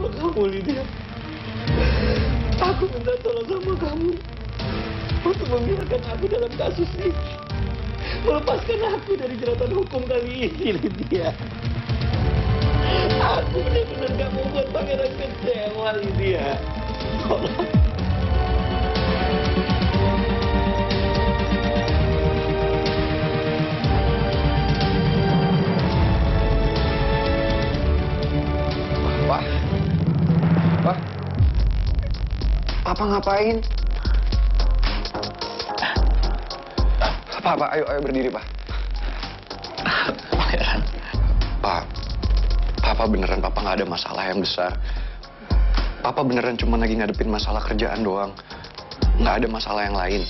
sama kamu, Lydia. Aku minta tolong sama kamu untuk membiarkan aku dalam kasus ini. Melepaskan aku dari jeratan hukum kali ini, Lydia. Aku benar-benar gak mau buat pangeran kecewa, Lydia. Tolong. Pak, Papa ngapain? Pak, ayo berdiri, Pak. Pangeran. Pak, Papa beneran Papa nggak ada masalah yang besar. Papa beneran cuma lagi ngadepin masalah kerjaan doang. Nggak ada masalah yang lain.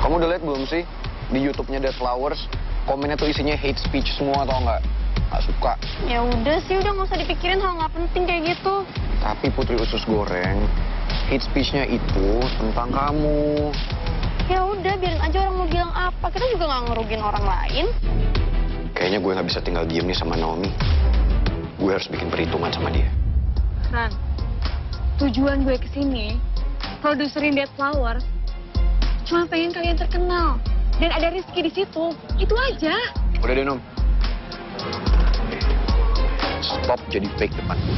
Kamu udah lihat belum sih di YouTube-nya Dead Flowers? Komennya tuh isinya hate speech semua, tau nggak? Nggak suka. Ya udah sih, udah nggak usah dipikirin hal nggak penting kayak gitu. Tapi Putri Usus Goreng, hate speech-nya itu tentang kamu. Ya udah, biarin aja orang mau bilang apa. Kita juga nggak ngerugin orang lain. Kayaknya gue nggak bisa tinggal diem nih sama Naomi. Gue harus bikin perhitungan sama dia. Ran, tujuan gue kesini, produserin Dead Flowers, cuma pengen kalian terkenal. Dan ada Rizky di situ. Itu aja. Udah deh, Nom. Stop jadi fake depan gue.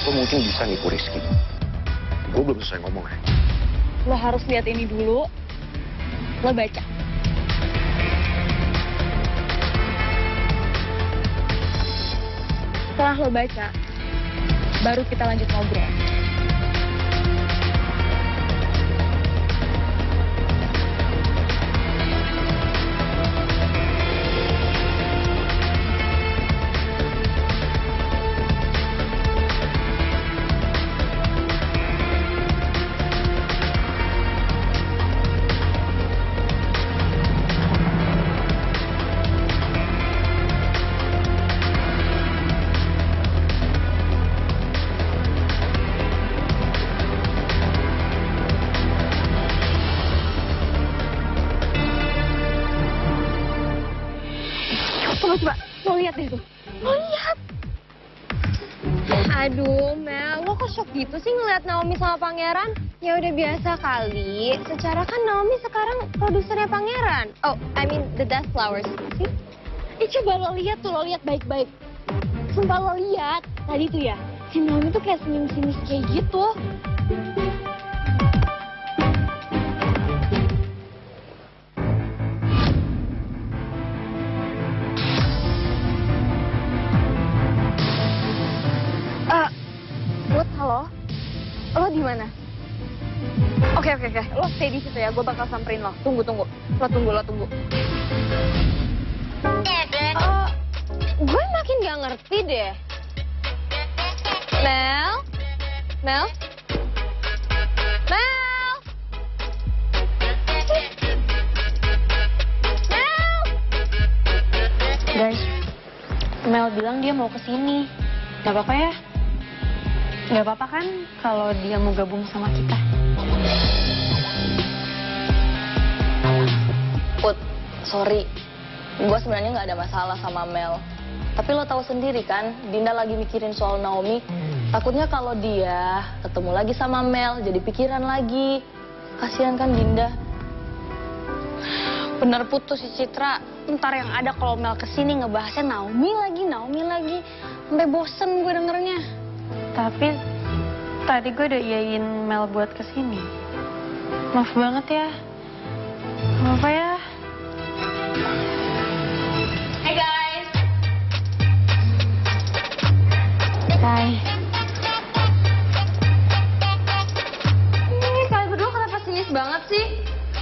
Lo mungkin bisa nipu Rizky. Gue belum selesai ngomong ya. Lo harus lihat ini dulu. Lo baca. Setelah lo baca, baru kita lanjut ngobrol. Coba, lo lihat deh tuh. Lo lihat. Aduh, Mel, lo kok shock gitu sih ngeliat Naomi sama Pangeran? Ya udah biasa kali. Secara kan Naomi sekarang produsernya Pangeran. Oh, I mean the Dead Flowers. Coba lo lihat tuh, lo lihat baik-baik. Sumpah lo lihat. Tadi tuh ya, si Naomi tuh kayak senyum-senyum kayak gitu. Halo? Lo di mana? Oke. Lo stay di situ ya. Gue bakal samperin lo. Tunggu. Lo tunggu. Gue makin gak ngerti deh. Mel? Guys, Mel bilang dia mau kesini. Gak apa-apa ya? Gak apa-apa kan kalau dia mau gabung sama kita? Put, sorry. Gue sebenarnya nggak ada masalah sama Mel. Tapi lo tahu sendiri kan, Dinda lagi mikirin soal Naomi. Takutnya kalau dia ketemu lagi sama Mel, jadi pikiran lagi. Kasihan kan Dinda. Bener putus si Citra. Ntar yang ada kalau Mel kesini ngebahasnya Naomi lagi. Sampai bosen gue dengernya. Tapi tadi gue udah iyain Mel buat kesini. Maaf banget ya. Apa ya? Hey guys. Hai. Kalian berdua kenapa sinis banget sih?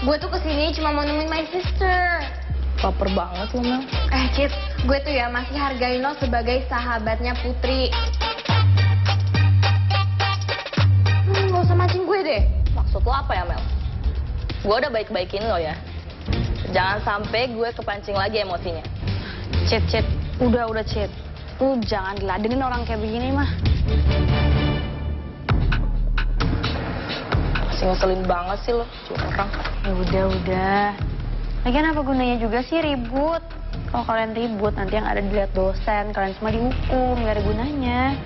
Gue tuh kesini cuma mau nemuin my sister. Baper banget lo, Mel. Cit, gue tuh ya masih hargain lo sebagai sahabatnya Putri. Gak usah mancing gue deh. Maksud lo apa ya, Mel? Gue udah baik-baikin lo ya. Jangan sampai gue kepancing lagi emosinya. Cit, udah Cit. Lu jangan diladenin orang kayak begini mah. Masih ngeselin banget sih lo, curang. Ya udah. Lagian apa gunanya juga sih ribut? Kalau kalian ribut nanti yang ada dilihat dosen, kalian semua dihukum, gak ada gunanya.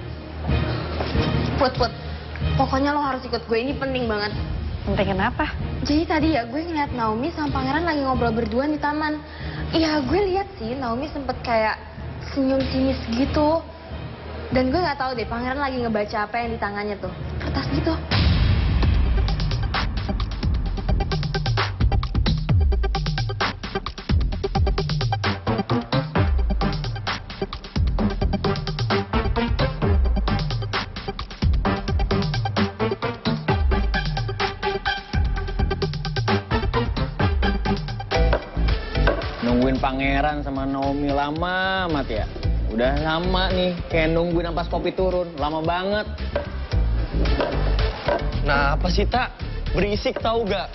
Put, pokoknya lo harus ikut gue, ini penting banget. Penting kenapa? Jadi tadi ya gue ngeliat Naomi sama pangeran lagi ngobrol berdua di taman. Iya gue lihat sih Naomi sempet kayak senyum sinis gitu. Dan gue nggak tahu deh pangeran lagi ngebaca apa yang di tangannya tuh, kertas gitu. Nungguin pangeran sama Naomi lama amat ya. Udah lama nih, kayak nungguin ampas kopi turun. Lama banget. Nah, apa sih, Tak? Berisik tahu gak?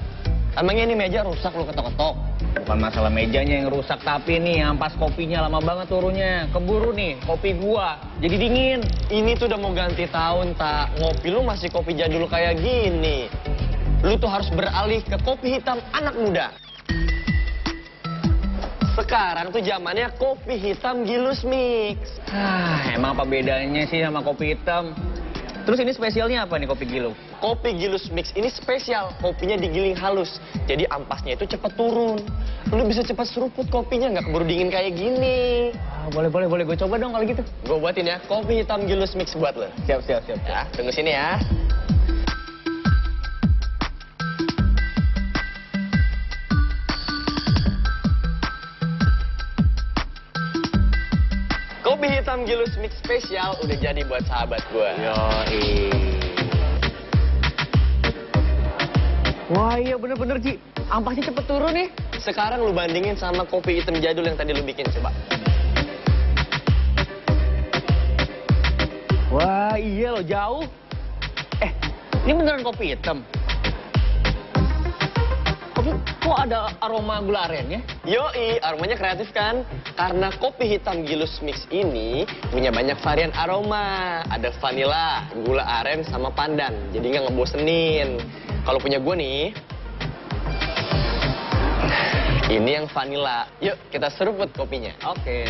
Emangnya ini meja rusak lo ketok-ketok? Bukan masalah mejanya yang rusak, tapi nih ampas kopinya lama banget turunnya. Keburu nih, kopi gua. Jadi dingin. Ini tuh udah mau ganti tahun, Tak. Ngopi lu masih kopi jadul kayak gini. Lu tuh harus beralih ke kopi hitam anak muda. Sekarang tuh zamannya kopi hitam Gilus Mix. Emang apa bedanya sih sama kopi hitam? Terus ini spesialnya apa nih kopi Gilus? Kopi Gilus Mix ini spesial, kopinya digiling halus. Jadi ampasnya itu cepet turun. Lu bisa cepet seruput kopinya, nggak keburu dingin kayak gini. Boleh. Gue coba dong kalau gitu. Gue buatin ya, kopi hitam Gilus Mix buat lo. Siap. Ya, tunggu sini ya. Kopi hitam Gilus Mix spesial udah jadi buat sahabat gue. Yoi. Wah iya bener-bener Ji, ampasnya cepet turun nih. Sekarang lu bandingin sama kopi hitam jadul yang tadi lu bikin, coba. Wah iya loh jauh. Ini beneran kopi hitam? Kok ada aroma gula arennya? Yoi, aromanya kreatif kan? Karena kopi hitam Gilus Mix ini punya banyak varian aroma. Ada vanila, gula aren, sama pandan. Jadi nggak ngebosenin. Kalau punya gue nih, ini yang vanila. Yuk, kita seruput kopinya. Oke.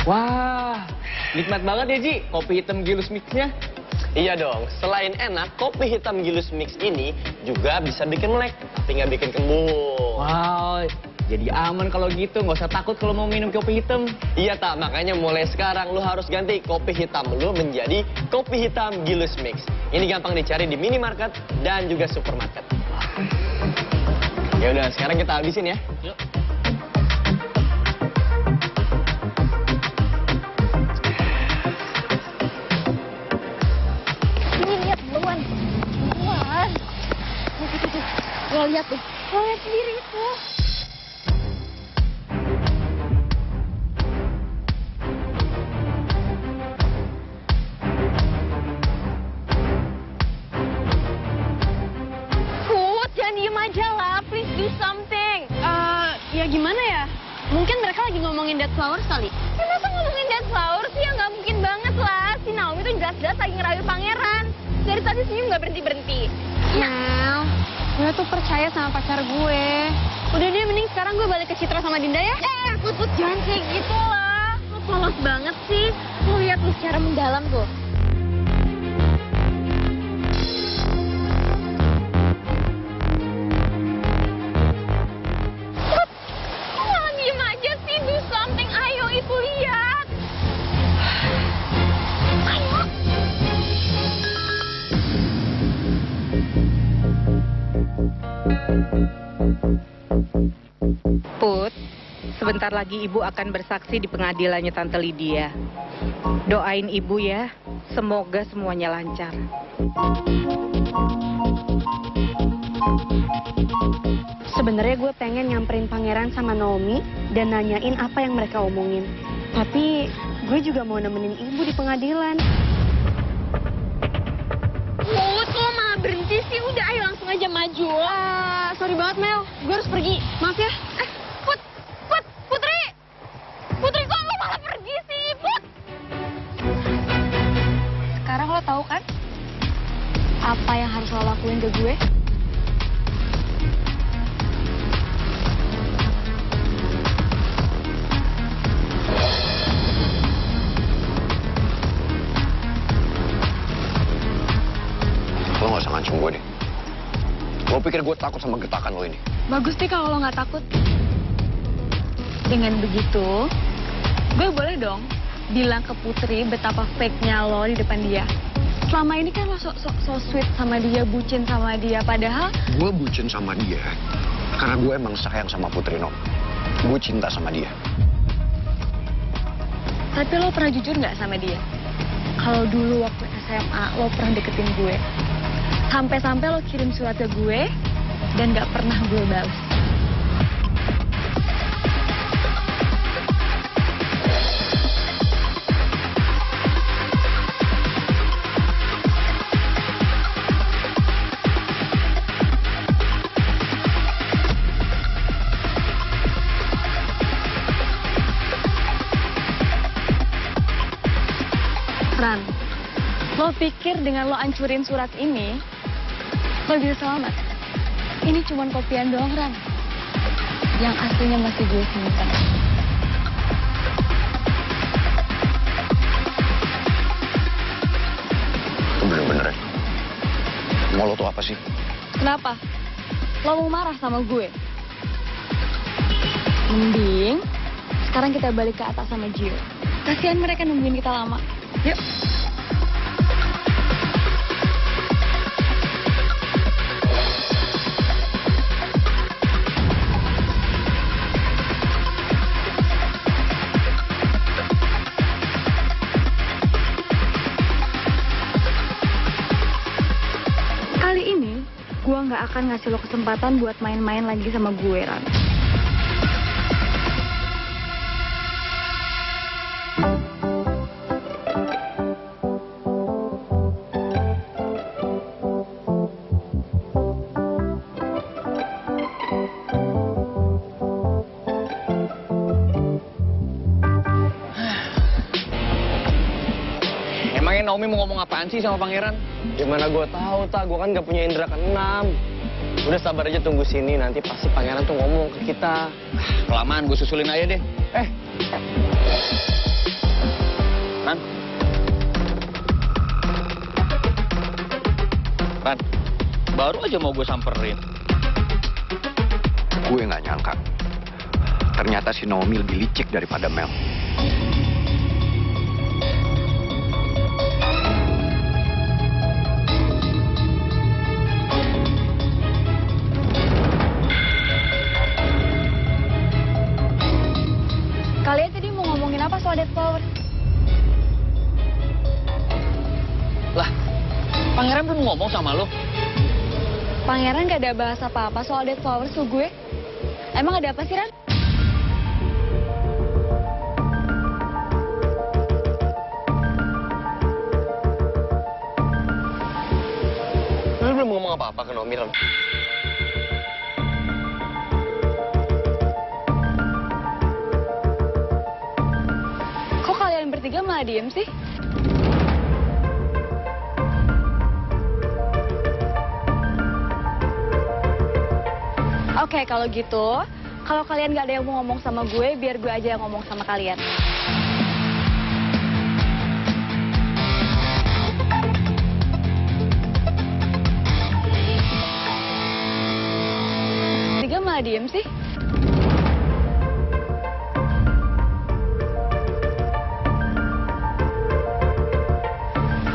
Wah, nikmat banget ya Ji, kopi hitam Gilus Mix-nya. Iya dong, selain enak, kopi hitam Gilus Mix ini juga bisa bikin melek, tapi nggak bikin kembung. Wow, jadi aman kalau gitu, nggak usah takut kalau mau minum kopi hitam. Iya Tak, makanya mulai sekarang lu harus ganti kopi hitam lu menjadi kopi hitam Gilus Mix. Ini gampang dicari di minimarket dan juga supermarket. Ya udah, sekarang kita habisin ya. Yuk. Lo lihat tuh, lo lihat sendiri itu. Put, jangan diem aja lah, please do something. Ya gimana ya? Mungkin mereka lagi ngomongin Dead Flowers kali. Ya masa ngomongin Dead Flowers sih, ya nggak mungkin banget lah. Si Naomi tuh jelas-jelas lagi ngerayu pangeran. Dari tadi senyum nggak berhenti-berhenti. Mel, gue tuh percaya sama pacar gue. Udah deh, mending sekarang gue balik ke Citra sama Dinda ya. Put, jangan kayak gitu lah. Lo polos banget sih. Lo lihat lu secara mendalam tuh. Put, kok malah diem aja sih? Do something, ayo itu lihat. Ayo. Put, sebentar lagi Ibu akan bersaksi di pengadilannya Tante Lydia. Doain Ibu ya, semoga semuanya lancar. Sebenarnya gue pengen nyamperin pangeran sama Naomi dan nanyain apa yang mereka omongin. Tapi gue juga mau nemenin ibu di pengadilan. Put, lo malah berhenti sih. Udah, ayo langsung aja maju. Sorry banget Mel, gue harus pergi. Maaf ya. Putri, kok lo malah pergi sih, Put? Sekarang apa yang harus lo lakuin ke gue? Lo gak usah ngancem gue deh. Lo pikir gue takut sama getakan lo ini? Bagus deh kalau lo nggak takut. Dengan begitu, gue boleh dong bilang ke Putri betapa fake-nya lo di depan dia. Selama ini kan lo so sweet sama dia, bucin sama dia, padahal... Gue bucin sama dia karena gue emang sayang sama Putri, No. Gue cinta sama dia. Tapi lo pernah jujur nggak sama dia? Kalau dulu waktu SMA lo pernah deketin gue. Sampai-sampai lo kirim surat ke gue dan nggak pernah gue balas. Ran, lo pikir dengan lo ancurin surat ini, lo bisa selamat? Ini cuma kopian doang, Ran. Yang aslinya masih gue simpan. Itu bener-bener ya? Mau lo tuh apa sih? Kenapa? Lo mau marah sama gue? Mending sekarang kita balik ke atas sama Gio. Kasihan mereka nungguin kita lama. Yuk. Kali ini, gue nggak akan ngasih lo kesempatan buat main-main lagi sama gue, Ran. Emangnya Naomi mau ngomong apaan sih sama pangeran? Gimana gue tahu, tak? Gue kan gak punya indera keenam. Udah sabar aja tunggu sini, nanti pasti pangeran tuh ngomong ke kita. Kelamaan, gue susulin aja deh. Ran. Ran, baru aja mau gue samperin. Gue nggak nyangka. Ternyata si Naomi lebih licik daripada Mel. Kalian tadi mau ngomongin apa soal Dead Flowers? Lah, pangeran belum ngomong sama lo? Pangeran gak ada bahas apa-apa soal Dead Flowers ke gue. Emang ada apa sih, Ran? Lu belum ngomong apa-apa ke Naomi, Ran? Kok kalian bertiga malah diem sih? Oke, kalau gitu, kalau kalian gak ada yang mau ngomong sama gue, biar gue aja yang ngomong sama kalian. Tiga malah diem sih?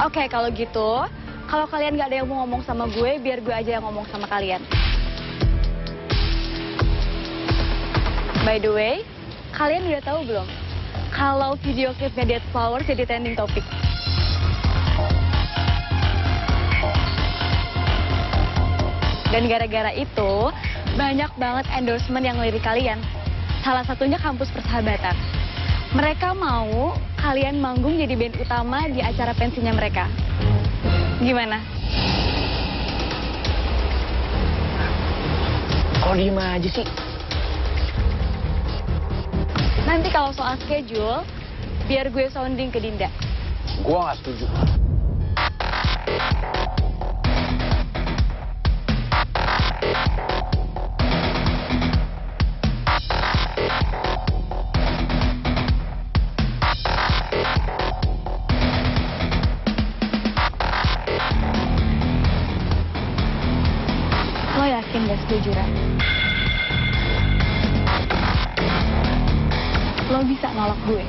Oke, kalau gitu, kalau kalian gak ada yang mau ngomong sama gue, biar gue aja yang ngomong sama kalian. By the way, kalian udah tahu belum kalau video klipnya Dead Flowers jadi trending topik? Dan gara-gara itu, banyak banget endorsement yang ngelirik kalian. Salah satunya Kampus Persahabatan. Mereka mau kalian manggung jadi band utama di acara pensinya mereka. Gimana? Kok diem aja sih? Nanti kalau soal schedule, biar gue sounding ke Dinda. Gue nggak setuju. setuju, Ran. Lo bisa nolak gue.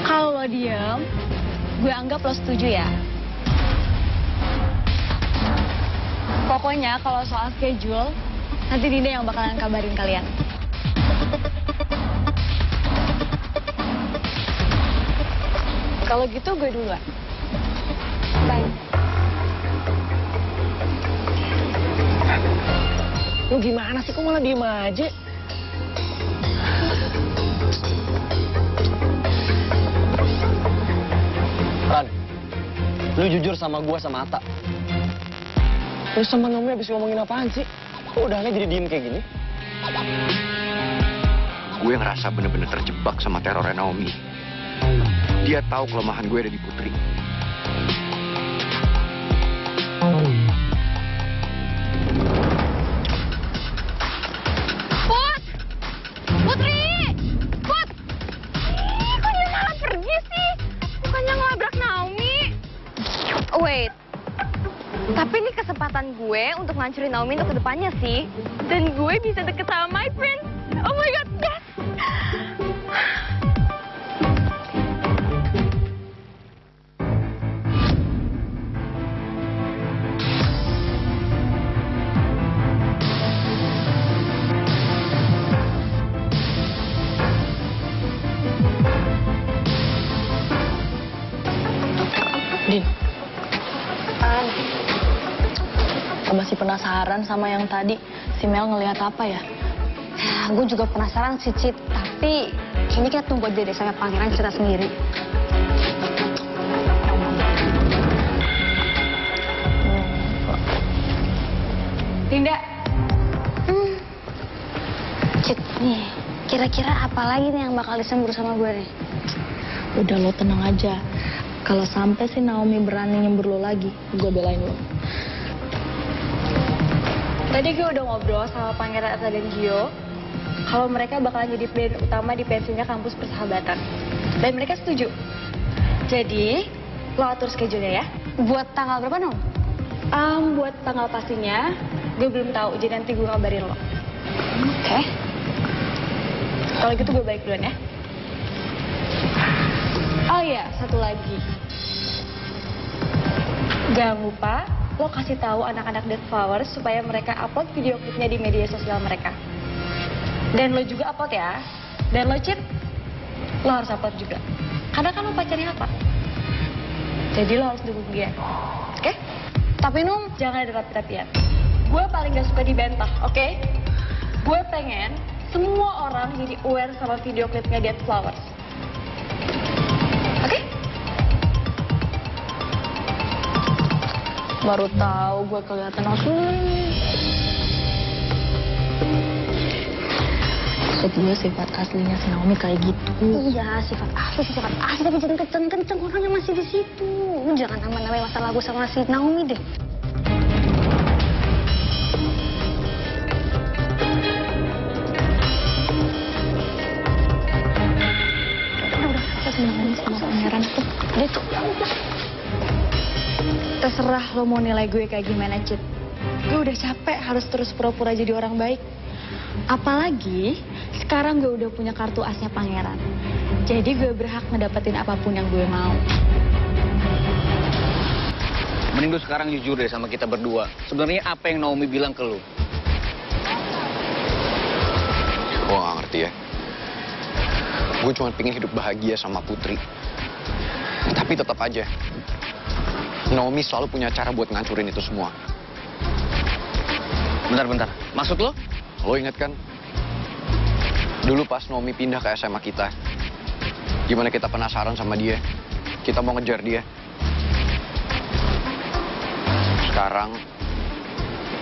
Kalau lo diem, gue anggap lo setuju ya. Pokoknya kalau soal schedule, nanti Dinda yang bakalan kabarin kalian. Kalau gitu gue duluan. Bye. Lu gimana sih, kok malah diem aja? Ran, lu jujur sama gua sama Atta. Lu sama Naomi habis ngomongin apaan sih? Kok udahannya jadi diem kayak gini? Gue ngerasa bener-bener terjebak sama terornya Naomi. Dia tahu kelemahan gue ada di Putri. Put! Putri! Put! Kok dia malah pergi sih? Bukannya ngelabrak Naomi? Wait. Tapi ini kesempatan gue untuk ngancurin Naomi untuk kedepannya sih. Dan gue bisa deket sama my friend. Oh my God, yes! Din. Gue masih penasaran sama yang tadi. Si Mel ngelihat apa ya? Gue juga penasaran sih, Cit. Tapi kayaknya kita tunggu aja deh sampai pangeran cerita sendiri. Dinda. Cit, nih, kira-kira apa lagi nih yang bakal disembur sama gue nih? Udah lo tenang aja. Kalau sampai si Naomi berani nyembur lo lagi, gue belain lo. Tadi gue udah ngobrol sama Pangeran Atta dan Gio. Kalau mereka bakalan jadi band utama di pensinya kampus persahabatan. Dan mereka setuju. Jadi, lo atur schedule-nya ya. Buat tanggal berapa, Nom? Buat tanggal pastinya, gue belum tahu. Jadi nanti gue kabarin lo. Oke. Kalau gitu gue balik duluan ya. Oh iya, satu lagi. Jangan lupa, lo kasih tahu anak-anak Dead Flowers supaya mereka upload video klipnya di media sosial mereka. Dan lo juga upload ya. Dan lo Cit, lo harus upload juga. Karena kan lo pacarnya apa? Jadi lo harus dukung dia. Oke? Tapi, Nom, Jangan ada rapi-rapian. Gue paling gak suka dibantah, oke? Gue pengen semua orang jadi aware sama video klipnya Dead Flowers. Oke? Baru tahu gue kelihatan asli. Maksud gue sifat aslinya si Naomi kayak gitu. iya, sifat asli, tapi jangan kenceng-kenceng orangnya masih di situ. Lu jangan nambah-nambahin masalah gue sama si Naomi deh. Udah, kita senang sama pangeran tuh. Dia tuh. Terserah lo mau nilai gue kayak gimana, Cit. Gue udah capek harus terus pura-pura jadi orang baik. Apalagi sekarang gue udah punya kartu asnya pangeran. Jadi gue berhak ngedapetin apapun yang gue mau. Mending lu sekarang jujur deh sama kita berdua. Sebenarnya apa yang Naomi bilang ke lu? Gue gak ngerti ya. Gue cuma pengen hidup bahagia sama Putri. Tapi tetap aja, Naomi selalu punya cara buat ngancurin itu semua. Bentar. Maksud lo? Lo inget kan? Dulu pas Naomi pindah ke SMA kita, gimana kita penasaran sama dia, kita mau ngejar dia. Sekarang,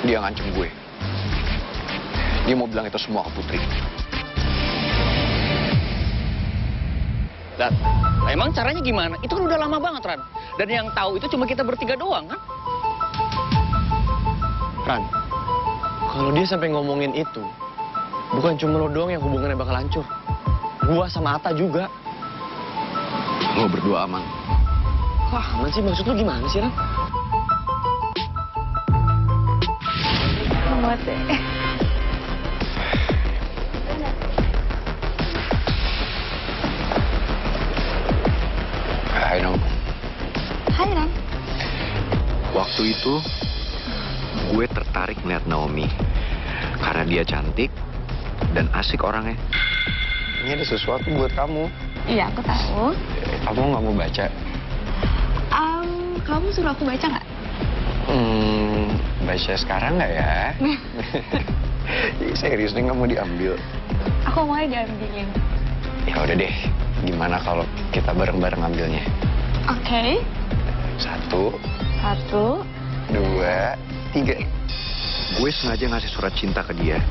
dia ngancem gue. Dia mau bilang itu semua ke Putri. dekat. Lah, emang caranya gimana? Itu kan udah lama banget, Ran. Dan yang tahu itu cuma kita bertiga doang, kan? Ran, kalau dia sampai ngomongin itu, bukan cuma lo doang yang hubungannya bakal hancur. Gua sama Atta juga. Lo berdua aman. Wah, aman sih? Maksud lo gimana sih, Ran? Muat deh. Hai, Nom. Hai, Ran. Waktu itu, gue tertarik ngeliat Naomi. Karena dia cantik dan asik orangnya. Ini ada sesuatu buat kamu. Iya, aku tahu. Kamu nggak mau baca? Kamu suruh aku baca nggak? Baca sekarang nggak ya? Serius nih nggak mau diambil? Aku mau diambilin. Ya udah deh, gimana kalau kita bareng-bareng ambilnya? Oke. 1, 1, 2, 3. Gue sengaja ngasih surat cinta ke dia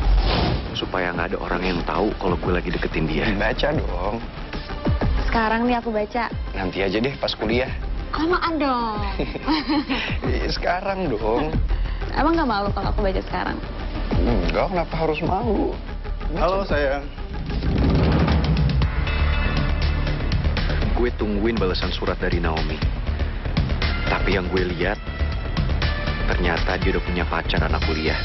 supaya nggak ada orang yang tahu kalau gue lagi deketin dia. Baca dong. Sekarang nih aku baca. Nanti aja deh pas kuliah. Kelamaan dong. Sekarang dong. Emang nggak malu kalau aku baca sekarang? Enggak, kenapa harus malu? Halo sayang. Gue tungguin balasan surat dari Naomi. Tapi yang gue lihat, ternyata dia udah punya pacar anak kuliah.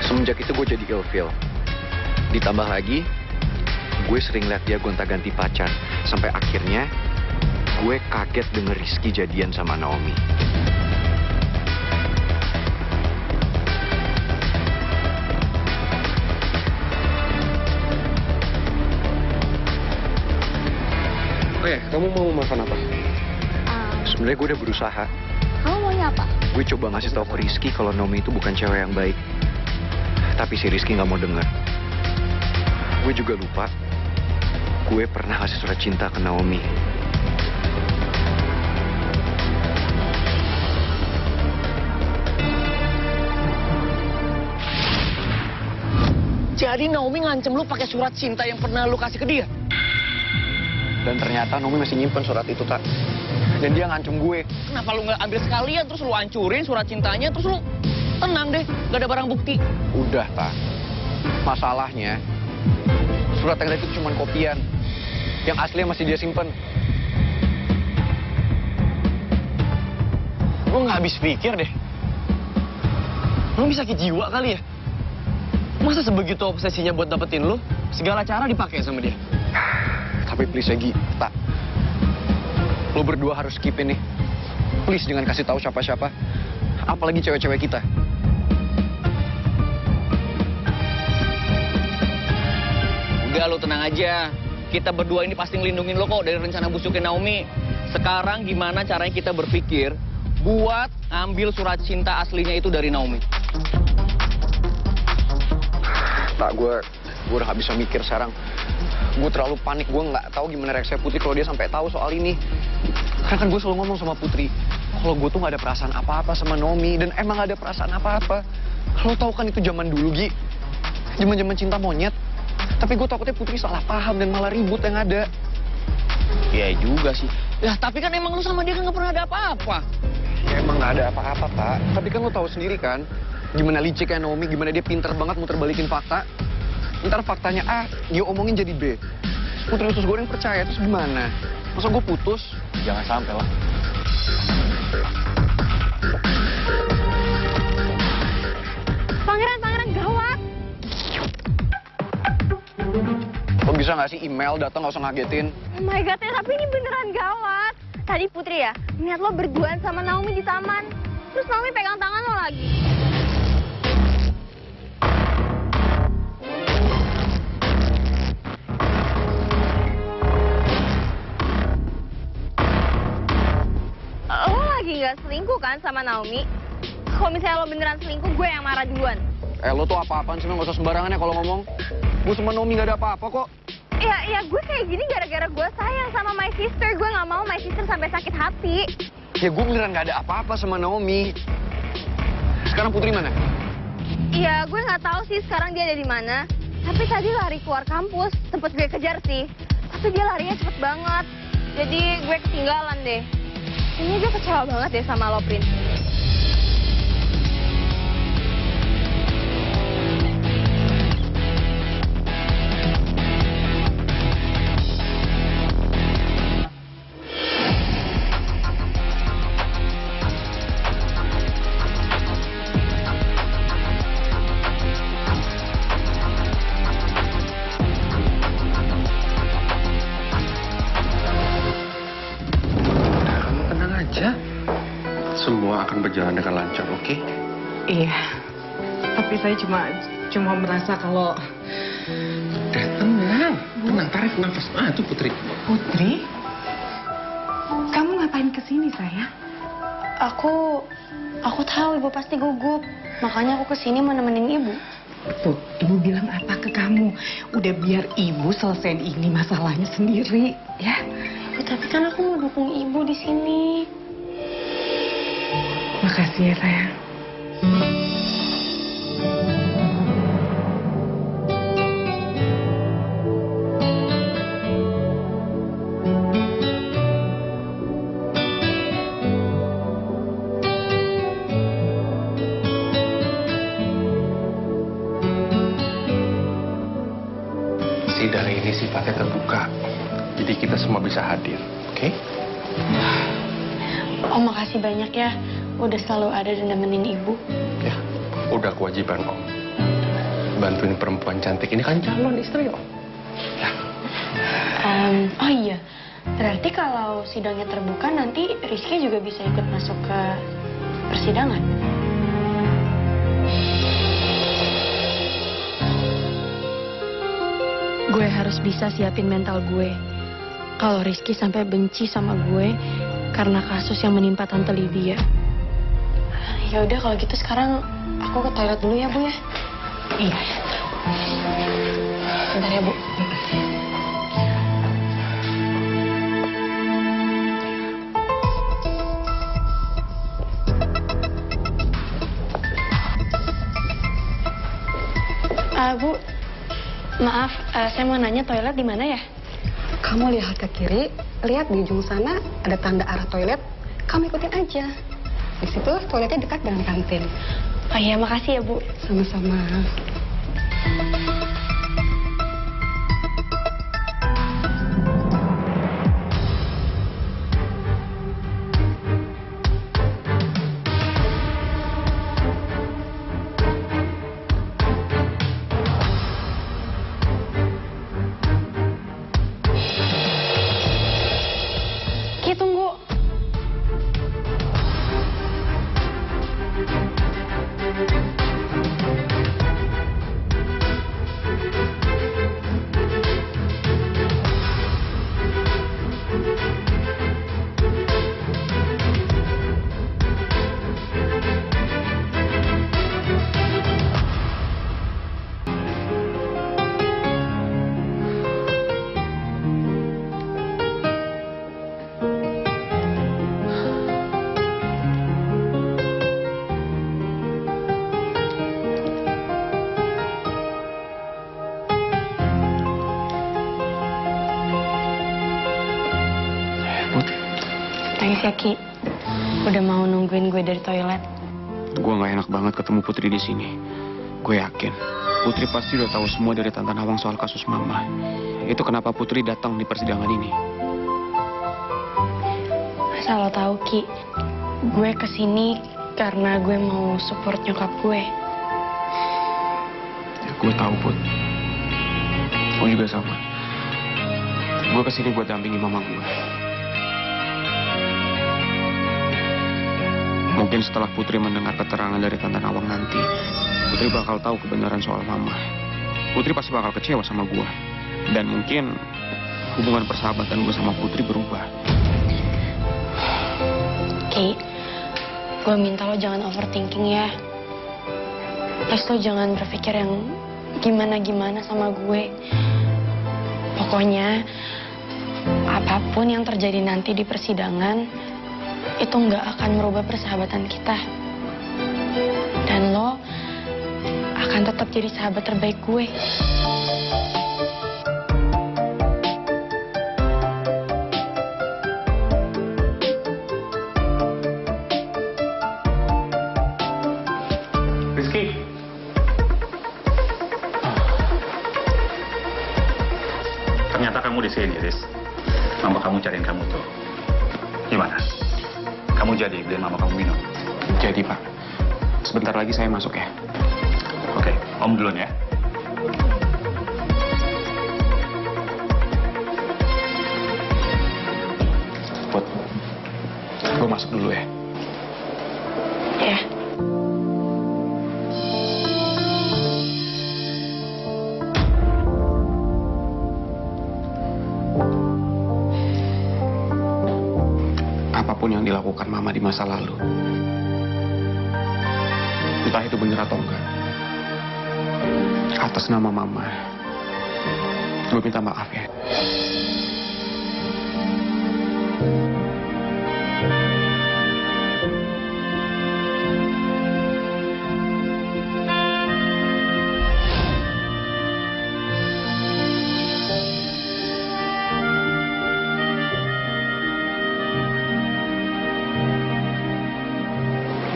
Semenjak itu gue jadi ilfeel. Ditambah lagi, gue sering lihat dia gonta-ganti pacar. Sampai akhirnya, gue kaget denger Rizky jadian sama Naomi. Oh ya, kamu mau makan apa? Sebenarnya gue udah berusaha. Kamu maunya apa? Gue coba ngasih tahu ke Rizky kalau Naomi itu bukan cewek yang baik. Tapi si Rizky nggak mau denger. Gue juga lupa. Gue pernah ngasih surat cinta ke Naomi. Jadi Naomi ngancem lu pakai surat cinta yang pernah lu kasih ke dia? Dan ternyata Naomi masih nyimpen surat itu, Tak. Dan dia ngancem gue. Kenapa lu nggak ambil sekalian, terus lu hancurin surat cintanya, terus lu tenang deh, gak ada barang bukti. Udah, Tak. Masalahnya, surat yang itu cuma kopian. Yang aslinya masih dia simpen. Lu nggak habis pikir deh. Lu bisa sakit jiwa kali ya? Masa sebegitu obsesinya buat dapetin lu, segala cara dipakai sama dia? Tapi please Egi, Tak. Lu berdua harus skip ini. Please jangan kasih tahu siapa-siapa. Apalagi cewek-cewek kita. Udah, lu tenang aja. Kita berdua ini pasti ngelindungin lo kok dari rencana busukin Naomi. Sekarang gimana caranya kita berpikir buat ambil surat cinta aslinya itu dari Naomi? Tak, gue udah gak bisa mikir sekarang. Gue terlalu panik, gue nggak tahu gimana reaksi Putri kalau dia sampai tahu soal ini. Karena kan gue selalu ngomong sama Putri, kalau gue tuh nggak ada perasaan apa-apa sama Naomi, dan emang gak ada perasaan apa-apa. Lo tau kan itu zaman dulu, Gi. Zaman-zaman cinta monyet. Tapi gue takutnya Putri salah paham dan malah ribut yang ada. Iya juga sih. Ya, tapi kan emang lu sama dia kan nggak pernah ada apa-apa. Ya emang nggak ada apa-apa, Pak. Tapi kan lo tahu sendiri kan, gimana liciknya Naomi, gimana dia pinter banget muter balikin fakta. Ntar faktanya A, dia omongin jadi B. Putri usus goreng percaya, terus gimana? Masa gue putus? Jangan sampai lah. Pangeran, gawat. Lo bisa nggak sih email, datang nggak usah ngagetin? Oh my God, ya, tapi ini beneran gawat. Tadi Putri ya, ngeliat lo berduaan sama Naomi di taman. Terus Naomi pegang tangan lo lagi. Lo lagi nggak selingkuh kan sama Naomi? Kalau misalnya lo beneran selingkuh, gue yang marah duluan. Lo tuh apa-apaan sih, nggak usah sembarangan ya kalau ngomong. Gue sama Naomi nggak ada apa-apa kok. Ya gue kayak gini gara-gara gue sayang sama my sister. Gue nggak mau my sister sampai sakit hati. Ya gue beneran nggak ada apa-apa sama Naomi. Sekarang Putri mana? Ya, gue nggak tahu sih sekarang dia ada di mana. Tapi tadi lari keluar kampus, sempet gue kejar sih. Tapi dia larinya cepet banget. Jadi gue ketinggalan deh. Ini gue kecewa banget deh sama lo, Prin. Semua akan berjalan dengan lancar, oke? Iya. Tapi saya cuma merasa kalau... Udah tenang, tarik nafas. Tuh Putri. Putri? Kamu ngapain kesini, sayang? Aku tahu ibu pasti gugup. Makanya aku kesini mau nemenin ibu. Tuh, ibu bilang apa ke kamu? Udah biar ibu selesaiin ini masalahnya sendiri, ya? Ibu, tapi kan aku mau dukung ibu di sini. Makasih ya, sayang. Sidang ini sifatnya terbuka, jadi kita semua bisa hadir, oke? Om, makasih banyak ya. Udah selalu ada dan nemenin ibu. Ya, udah kewajiban Om. Bantuin perempuan cantik ini kan calon istri Om. Ya. Oh iya, berarti kalau sidangnya terbuka nanti Rizky juga bisa ikut masuk ke persidangan. Gue harus bisa siapin mental gue. Kalau Rizky sampai benci sama gue karena kasus yang menimpa Tante Lydia. Ya udah kalau gitu sekarang aku ke toilet dulu ya, Bu ya. Iya. Bentar ya, Bu. Bu, maaf, saya mau nanya toilet di mana ya? Kamu lihat ke kiri, lihat di ujung sana ada tanda arah toilet. Kamu ikutin aja. Di situ toiletnya dekat dengan kantin. Oh iya, makasih ya, Bu. Sama-sama. Ki, tunggu. Thanks ya, Ki. Udah mau nungguin gue dari toilet. Gue nggak enak banget ketemu Putri di sini. Gue yakin Putri pasti udah tahu semua dari Tante Nawang soal kasus Mama. Itu kenapa Putri datang di persidangan ini. Asal lo tahu, Ki, gue kesini karena gue mau support nyokap gue. Ya, gue tahu, Put. Gue juga sama. Gue kesini buat dampingi mama gue. Mungkin setelah Putri mendengar keterangan dari Tante Nawang nanti, Putri bakal tahu kebenaran soal Mama. Putri pasti bakal kecewa sama gue. Dan mungkin hubungan persahabatan gue sama Putri berubah. Ki, gue minta lo jangan overthinking ya. Please lo jangan berpikir yang gimana-gimana sama gue. Pokoknya, apapun yang terjadi nanti di persidangan, itu nggak akan merubah persahabatan kita. Dan lo akan tetap jadi sahabat terbaik gue. Rizky. Ternyata kamu di sini, Riz. Mama kamu cariin kamu tuh. Gimana? Kamu jadi beliin mama kamu minum? Jadi, Pak. Sebentar lagi saya masuk ya. Oke, Om duluan ya. Put, gue masuk dulu ya. Ya. Apapun yang dilakukan Mama di masa lalu, entah itu benar atau enggak, atas nama Mama, gue minta maaf ya.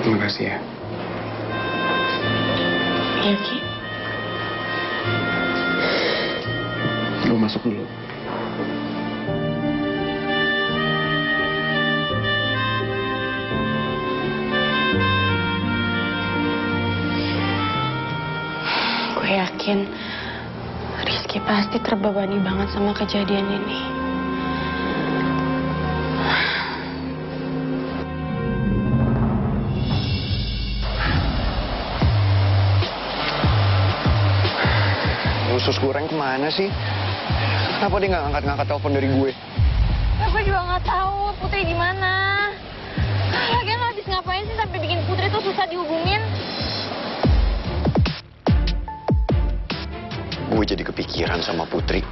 Terima kasih ya. Iya, Ki. Gue masuk dulu. Gue yakin Rizky pasti terbebani banget sama kejadian ini. Usus goreng kemana sih? Kenapa dia nggak ngangkat telepon dari gue? Ya, gue juga nggak tahu Putri di mana. Lagian lo habis ngapain sih sampai bikin Putri tuh susah dihubungin? Gue jadi kepikiran sama Putri.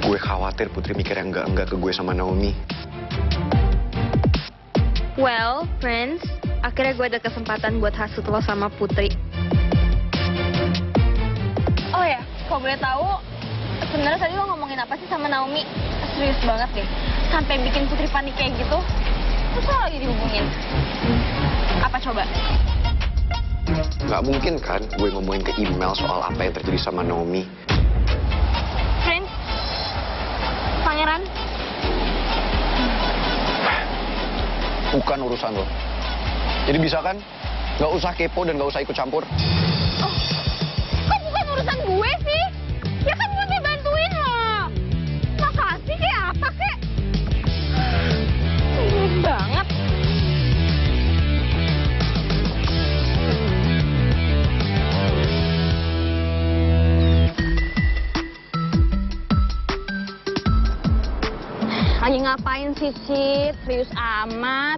Gue khawatir Putri mikir yang enggak ke gue sama Naomi. Well, friends, akhirnya gue ada kesempatan buat hasut lo sama Putri. Oh ya, kalau boleh tahu, sebenarnya tadi lo ngomongin apa sih sama Naomi? Serius banget deh, sampai bikin Putri panik kayak gitu. Terus lo lagi dihubungin? Apa coba? Nggak mungkin kan gue ngomongin ke email soal apa yang terjadi sama Naomi. Friends, Pangeran, Bukan urusan lo. Jadi bisa kan? Nggak usah kepo dan nggak usah ikut campur. kok bukan urusan gue sih? Ya kan gue bantuin lo. Makasih kayak apa kek? Ini banget. Lagi ngapain sih, Cid? Serius amat.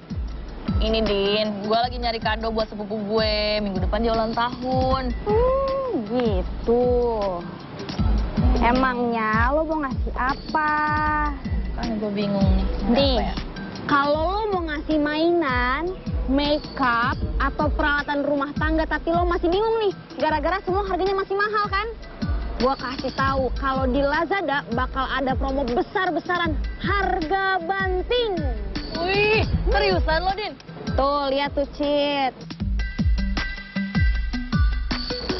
Ini, Din, gue lagi nyari kado buat sepupu gue. Minggu depan dia ulang tahun. Gitu. Emangnya lo mau ngasih apa? Kan gue bingung nih. Nih, Apa ya? kalau lo mau ngasih mainan, makeup, atau peralatan rumah tangga, tapi lo masih bingung nih, gara-gara semua harganya masih mahal kan? Gua kasih tahu kalau di Lazada bakal ada promo besar-besaran harga banting. Wih, seriusan lo, Din? Tuh, lihat tuh, Cid.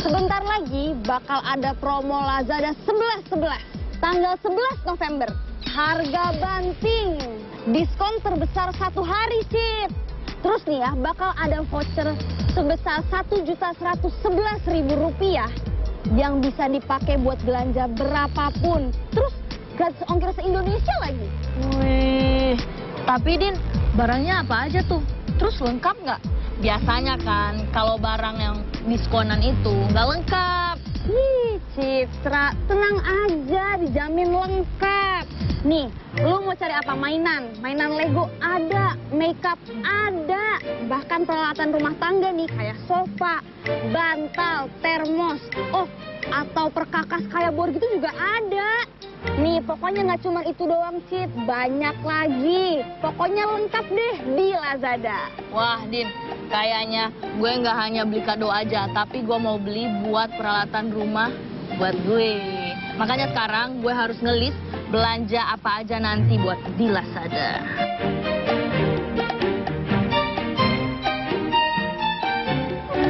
Sebentar lagi bakal ada promo Lazada 11-11. Tanggal 11 November. Harga banting. Diskon terbesar 1 hari, Cid. Terus nih ya, bakal ada voucher sebesar Rp1.111.000 yang bisa dipakai buat belanja berapapun. Terus gratis ongkir se-Indonesia lagi. Wih, tapi Din, barangnya apa aja tuh? Terus lengkap nggak? Biasanya kan kalau barang yang diskonan itu nggak lengkap. Nih, Citra, tenang aja, dijamin lengkap. Nih, lu mau cari apa? Mainan? Mainan Lego ada, makeup ada, bahkan peralatan rumah tangga nih kayak sofa, bantal, termos, atau perkakas kayak bor gitu juga ada. Nih, pokoknya nggak cuma itu doang, Cid, banyak lagi. Pokoknya lengkap deh di Lazada. Wah, Din, Kayaknya gue nggak hanya beli kado aja, tapi gue mau beli buat peralatan rumah buat gue. Makanya sekarang gue harus ngelis belanja apa aja nanti buat di Lazada.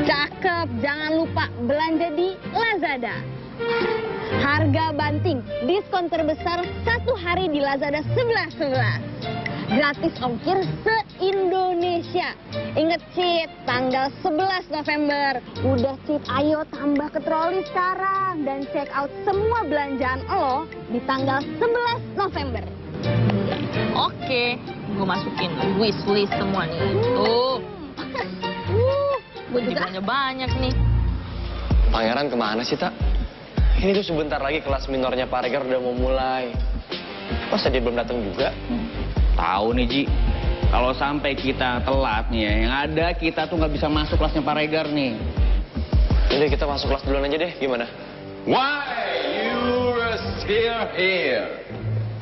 Cakep, jangan lupa belanja di Lazada. Harga banting, diskon terbesar satu hari di Lazada 11.11. Gratis ongkir se-Indonesia. Ingat Cid, tanggal 11 November. Udah Cid, ayo tambah ke troli sekarang. Dan check out semua belanjaan lo di tanggal 11 November. Oke, gue masukin wishlist semua nih. Tuh. Gue juga banyak nih. Pangeran kemana sih, Tak? Ini tuh sebentar lagi kelas minornya Pak Regar udah mau mulai. Masa dia belum datang juga? Tahu nih Ji, kalau sampai kita telat nih ya, yang ada kita tuh nggak bisa masuk kelasnya Pak Regar nih. Jadi kita masuk kelas duluan aja deh, gimana? Why you are still here?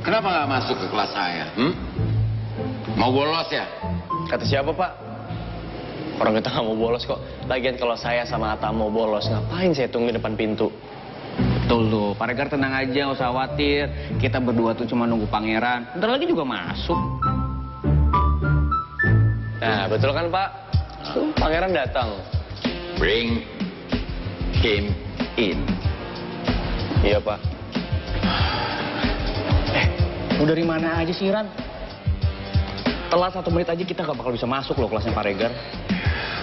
Kenapa nggak masuk ke kelas saya? Mau bolos ya? Kata siapa, Pak? Orang kita nggak mau bolos kok. Lagian kalau saya sama Atta mau bolos, ngapain saya tunggu di depan pintu? Betul tuh, Pak Regar tenang aja, nggak usah khawatir. Kita berdua tuh cuma nunggu pangeran. Bentar lagi juga masuk. Nah, betul kan, Pak? Pangeran datang. Bring him in. Iya, Pak. Lu dari mana aja sih, Ran? Telat 1 menit aja kita nggak bakal bisa masuk loh kelasnya Pak Regar.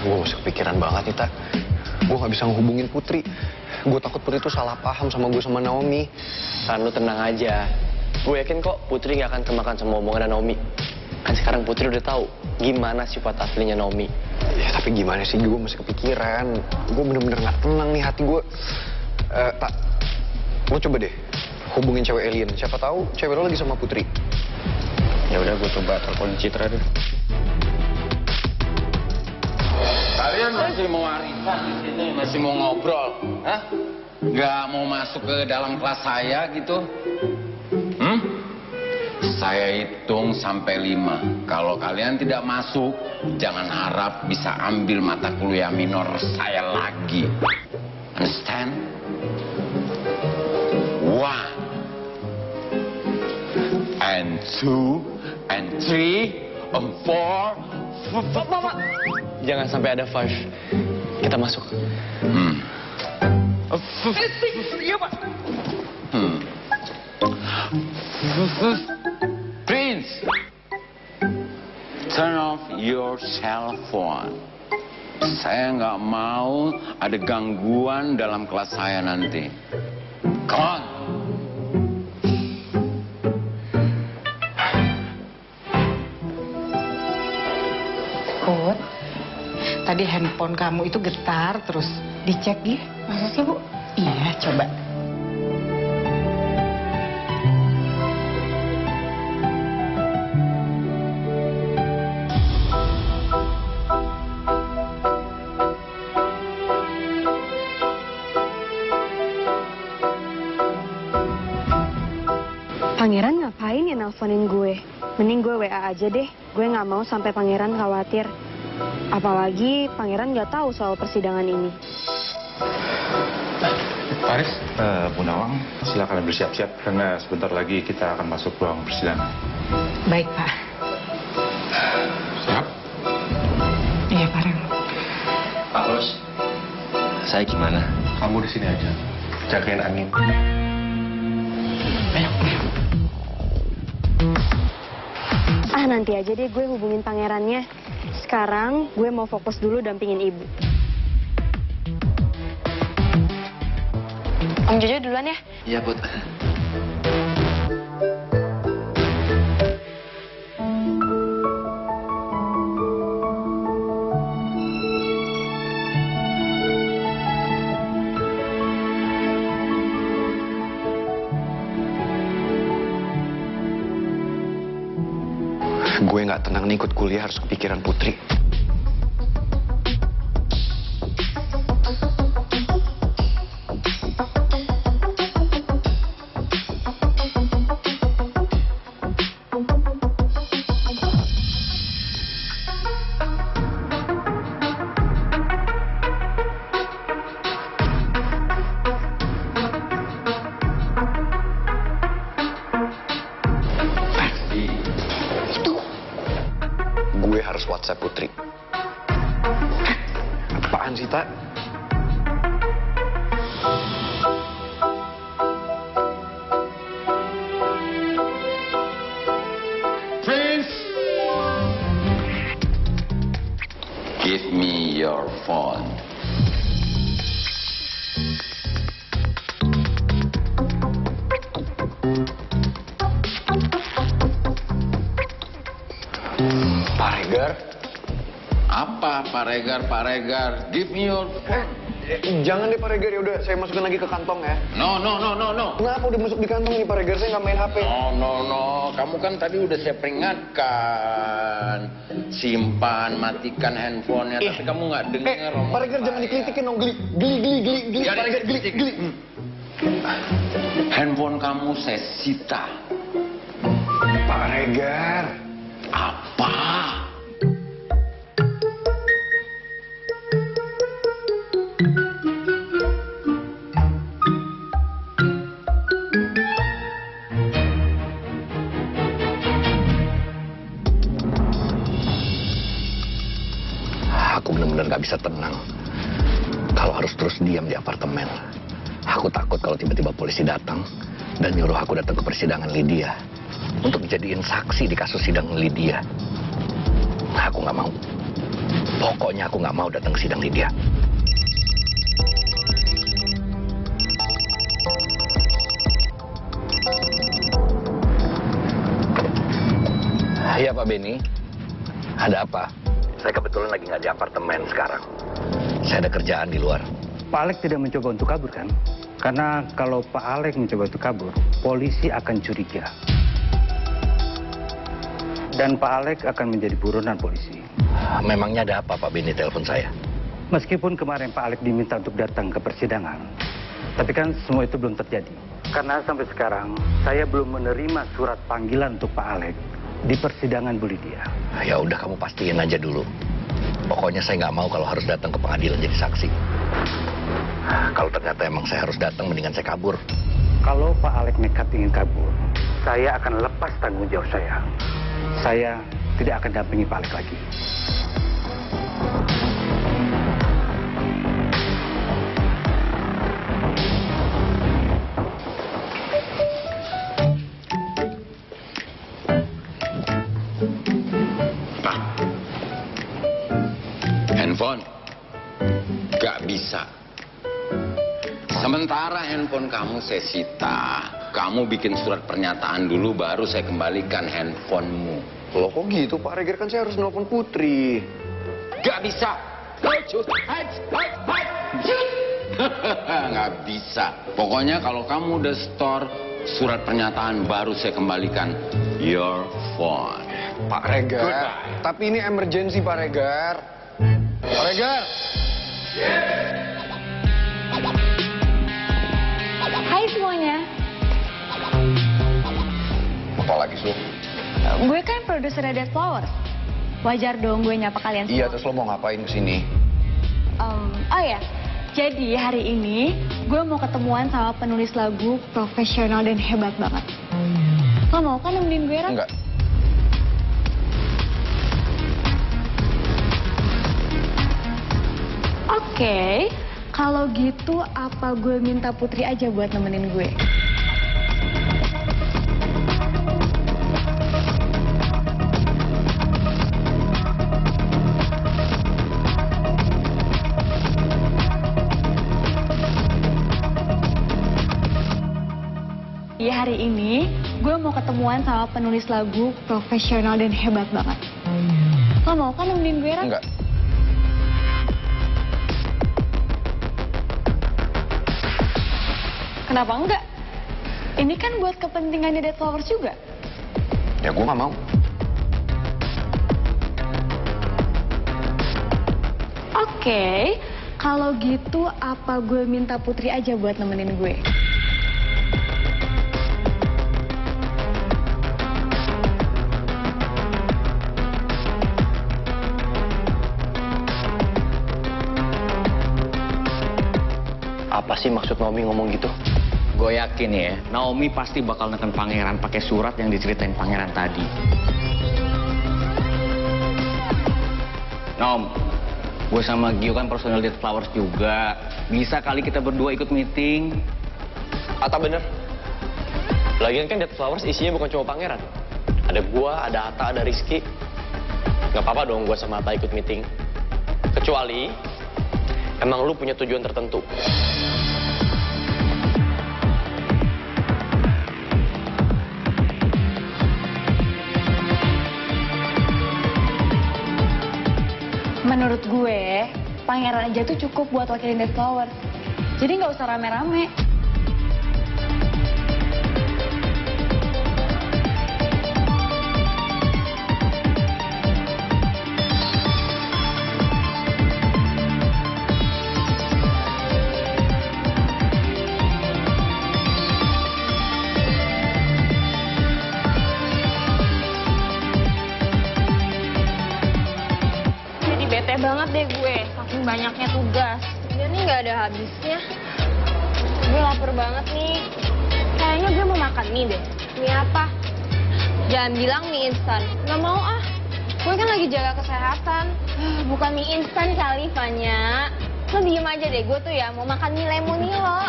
Gue masih kepikiran banget nih, Tak. Gue nggak bisa ngehubungin Putri. Gue takut Putri tuh salah paham sama gue sama Naomi. Ran, lu tenang aja. Gue yakin kok Putri nggak akan kemakan sama omongan Naomi. Kan sekarang Putri udah tahu gimana sifat aslinya Naomi. Ya tapi gimana sih, gue masih kepikiran. Gue bener-bener nggak tenang nih hati gue. Tak, lo coba deh hubungin cewek alien. Siapa tahu cewek lo lagi sama Putri. Ya udah, gue coba telepon Citra deh. Kalian masih mau arisan di sini, masih mau ngobrol, hah? Nggak mau masuk ke dalam kelas saya gitu? Saya hitung sampai 5. Kalau kalian tidak masuk, jangan harap bisa ambil mata kuliah minor saya lagi. Understand? 1 and 2 and 3 and 4. Mama, jangan sampai ada 5. Kita masuk. Iya, Pak. Prince, turn off your cell phone. Saya nggak mau ada gangguan dalam kelas saya nanti. Come on. Put, tadi handphone kamu itu getar terus dicek ya? Masa sih, Bu? Iya, coba. Pangeran ngapain ya nelfonin gue? Mending gue WA aja deh. Gue nggak mau sampai Pangeran khawatir. Apalagi Pangeran nggak tahu soal persidangan ini. Paris, Bu Nawang, silakan bersiap-siap karena sebentar lagi kita akan masuk ruang persidangan. Baik, Pak. Siap? Iya, Pak Rem. Pak Bos, saya gimana? Kamu di sini aja, jagain angin. Nanti aja deh gue hubungin pangerannya. Sekarang gue mau fokus dulu dampingin ibu. Om Jojo duluan ya? Iya, Put. Gue nggak tenang nih ikut kuliah, harus kepikiran Putri. bahasa Putri. Apaan sih, Tak? Prince! Give me your phone. Pak Regar? Apa Pak Regar? Give me your phone. Jangan deh Pak Regar, ya udah saya masukin lagi ke kantong ya. No. Kenapa udah masuk di kantong nih Pak Regar? Saya nggak main HP. No. Kamu kan tadi udah saya peringatkan. Simpan, matikan handphonenya. Tapi kamu nggak dengar. Pak Regar jangan dikritikin dong. Geli. Pak Regar geli. Handphone kamu saya sita. Pak Regar. Apa? Aku benar-benar gak bisa tenang kalau harus terus diam di apartemen. Aku takut kalau tiba-tiba polisi datang dan nyuruh aku datang ke persidangan Lydia untuk dijadiin saksi di kasus sidang Lydia. Aku gak mau. Pokoknya aku gak mau datang ke sidang Lydia. Iya Pak Benny, ada apa? Saya kebetulan lagi nggak di apartemen sekarang. Saya ada kerjaan di luar. Pak Alek tidak mencoba untuk kabur kan? Karena kalau Pak Alek mencoba untuk kabur, polisi akan curiga. Dan Pak Alek akan menjadi buronan polisi. Memangnya ada apa Pak Benny telepon saya? Meskipun kemarin Pak Alek diminta untuk datang ke persidangan, tapi kan semua itu belum terjadi. Karena sampai sekarang, saya belum menerima surat panggilan untuk Pak Alek di persidangan Bu Lydia. Ya udah kamu pastiin aja dulu. Pokoknya saya nggak mau kalau harus datang ke pengadilan jadi saksi. Kalau ternyata emang saya harus datang, mendingan saya kabur. Kalau Pak Alek nekat ingin kabur, saya akan lepas tanggung jawab saya. Saya tidak akan dampingi Pak Alek lagi. Handphone gak bisa. Sementara handphone kamu saya sita. Kamu bikin surat pernyataan dulu, baru saya kembalikan handphonemu. Loh kok gitu Pak Regar, kan saya harus nelpon Putri. Gak bisa. Gak bisa. Pokoknya kalau kamu udah store surat pernyataan, baru saya kembalikan your phone. Pak Regar, tapi ini emergency Pak Regar. Pak Regar. Hai semuanya. Apa lagi sih? Gue kan produser Dead Flowers. Wajar dong gue nyapa kalian semua. Iya, terus lo mau ngapain kesini? Oh ya, jadi hari ini gue mau ketemuan sama penulis lagu profesional dan hebat banget. Lo mau kan nemenin gue, Ran? Enggak. Oke, kalau gitu apa gue minta Putri aja buat nemenin gue? Di hari ini, gue mau ketemuan sama penulis lagu profesional dan hebat banget. Lo mau kan nemenin gue, Ran? Enggak. Kenapa enggak? Ini kan buat kepentingannya Dead Flowers juga. Ya gue gak mau. Oke, kalau gitu apa gue minta Putri aja buat nemenin gue? Apa sih maksud Naomi ngomong gitu? Gue yakin ya, Naomi pasti bakal neken pangeran pakai surat yang diceritain pangeran tadi. Nom, gue sama Gio kan personal Dead Flowers juga. Bisa kali kita berdua ikut meeting. Ata bener. Lagian kan Dead Flowers isinya bukan cuma pangeran. Ada gua, ada Ata, ada Rizky. Gak apa-apa dong gua sama Ata ikut meeting. Kecuali emang lu punya tujuan tertentu. Menurut gue, pangeran aja tuh cukup buat wakilin Dead Flowers. Jadi nggak usah rame-rame. Bete banget deh gue, saking banyaknya tugas. Dia nih nggak ada habisnya. Gue lapar banget nih. Kayaknya gue mau makan mie deh. Mie apa? Jangan bilang mie instan. Nggak mau ah. Gue kan lagi jaga kesehatan. Bukan mie instan kali, Fanya. Lo diem aja deh, gue tuh ya mau makan mie lemonilo.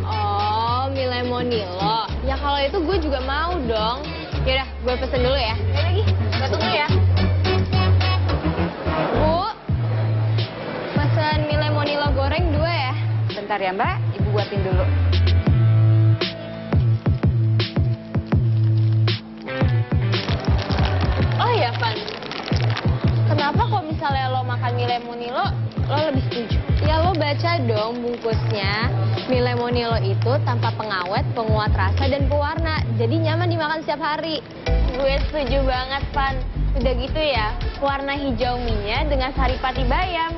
Oh, mie lemonilo. Ya kalau itu gue juga mau dong. Yaudah, gue pesen dulu ya. Ayo lagi, gue tunggu ya. Bu, pesan mie lemonilo goreng 2 ya. Bentar ya Mbak, Ibu buatin dulu. Oh ya, Pan. Kenapa kok misalnya lo makan mie lemonilo, lo lebih setuju? Ya lo baca dong bungkusnya. Mie lemonilo itu tanpa pengawet, penguat rasa, dan pewarna. Jadi nyaman dimakan setiap hari. Gue setuju banget, Pan. Udah gitu ya, warna hijau mie-nya dengan saripati bayam.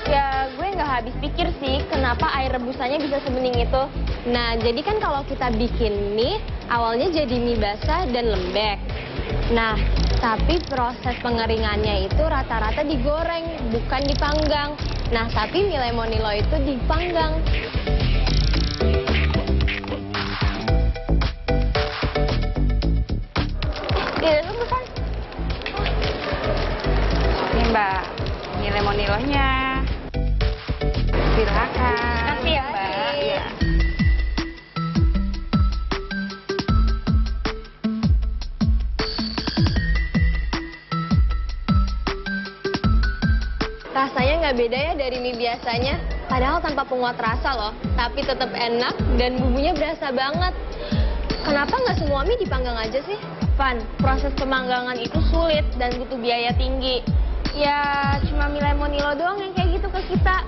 Ya, gue nggak habis pikir sih kenapa air rebusannya bisa sebening itu. Nah, jadi kan kalau kita bikin mie, awalnya jadi mie basah dan lembek. Nah, tapi proses pengeringannya itu rata-rata digoreng, bukan dipanggang. Nah, tapi mie lemonilo itu dipanggang. Iya, tunggu kan. Ini Mbak, ini lemonilonya. Silakan. Makasih ya, Mbak. Iya. Rasanya nggak beda ya dari mie biasanya. Padahal tanpa penguat rasa loh. Tapi tetap enak dan bumbunya berasa banget. Kenapa nggak semua mie dipanggang aja sih? Van, proses pemanggangan itu sulit dan butuh biaya tinggi. Ya, cuma mie lemonilo doang yang kayak gitu ke kita.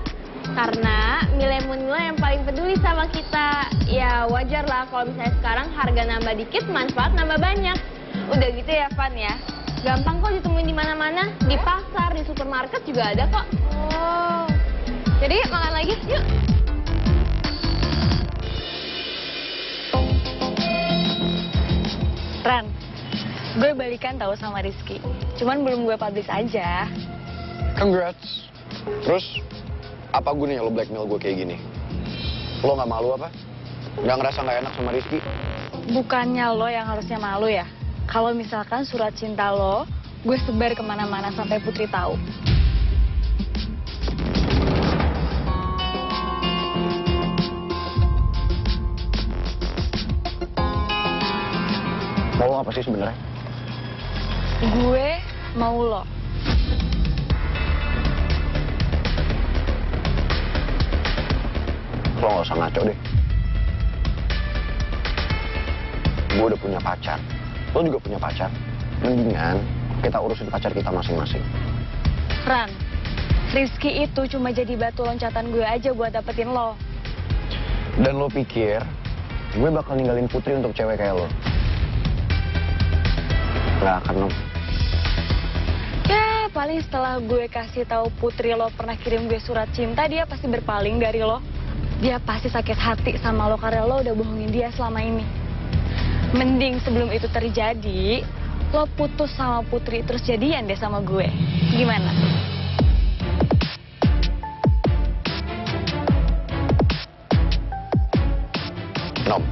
Karena mie lemonilo yang paling peduli sama kita. Ya, wajar lah kalau misalnya sekarang harga nambah dikit, manfaat nambah banyak. Udah gitu ya, Van ya. Gampang kok ditemuin di mana-mana. Di pasar, di supermarket juga ada kok. Oh. Jadi makan lagi, yuk. Ran, gue balikan tahu sama Rizky. Cuman belum gue publish aja. Congrats. Terus, apa gunanya lo blackmail gue kayak gini? Lo nggak malu apa? Nggak ngerasa nggak enak sama Rizky? Bukannya lo yang harusnya malu ya? Kalau misalkan surat cinta lo, gue sebar kemana-mana sampai Putri tahu. Mau lo apa sih sebenarnya? Gue mau lo. Lo nggak usah ngaco deh. Gue udah punya pacar. Lo juga punya pacar. Mendingan kita urusin pacar kita masing-masing. Ran, Rizky itu cuma jadi batu loncatan gue aja buat dapetin lo. Dan lo pikir gue bakal ninggalin Putri untuk cewek kayak lo? Gak akan, Nom. Ya, paling setelah gue kasih tahu Putri lo pernah kirim gue surat cinta, dia pasti berpaling dari lo. Dia pasti sakit hati sama lo karena lo udah bohongin dia selama ini. Mending sebelum itu terjadi, lo putus sama Putri terus jadian deh sama gue. Gimana? Nom,